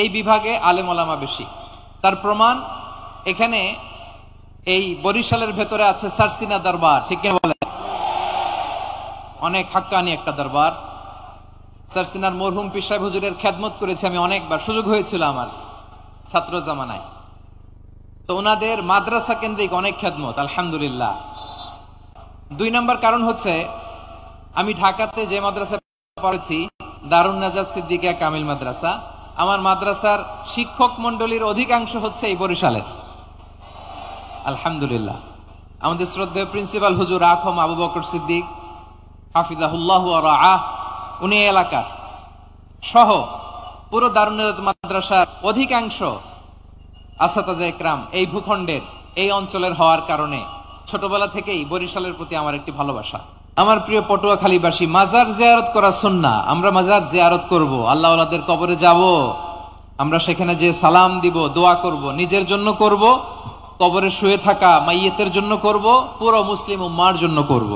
এই বিভাগে আলেম ওলামা বেশি। তার প্রমাণ এখানে এই বরিশালের ভেতরে আছে সারসিনা দরবার, ঠিক কিনা বলে? অনেক হাক্কানি একটা দরবার। সারসিনার মরহুম পীর সাহেব হুজুরের খেদমত করেছি আমি অনেকবার, সুযোগ হয়েছিল আমার ছাত্র জামানায়। তো ওনাদের মাদ্রাসা কেন্দ্রিক অনেক খেদমত, আলহামদুলিল্লাহ। 2 নম্বর কারণ হচ্ছে আমি ঢাকাতে যে মাদ্রাসা পড়েছি, দারুন নাজাত সিদ্দিকিয়া কামিল মাদ্রাসা, আমার মাদ্রাসার শিক্ষক মন্ডলীর অধিকাংশ হচ্ছে এই বরিশালের, আলহামদুলিল্লাহ। আমাদের শ্রদ্ধেয় প্রিন্সিপাল হুজুর আখম আবু বকর সিদ্দিক হাফিজাহুল্লাহ ওয়া রাআহ, উনি এলাকার সহ পুরো দারুন নাজাত মাদ্রাসার অধিকাংশ আসাতাজে ইকরাম এই ভূখণ্ডের, এই অঞ্চলের হওয়ার কারণে ছোটবেলা থেকেই বরিশালের প্রতি আমার একটি ভালোবাসা। আমার প্রিয় পটুয়াখালীবাসী, মাজার জিয়ারত করা সুন্নাহ। আমরা মাজার জিয়ারত করব, আল্লাহ ওয়ালাদের কবরে যাব, আমরা সেখানে যে সালাম দিব, দোয়া করব, নিজের জন্য করব, কবরে শুয়ে থাকা মাইয়েতের জন্য করব, পুরো মুসলিম উম্মার জন্য করব।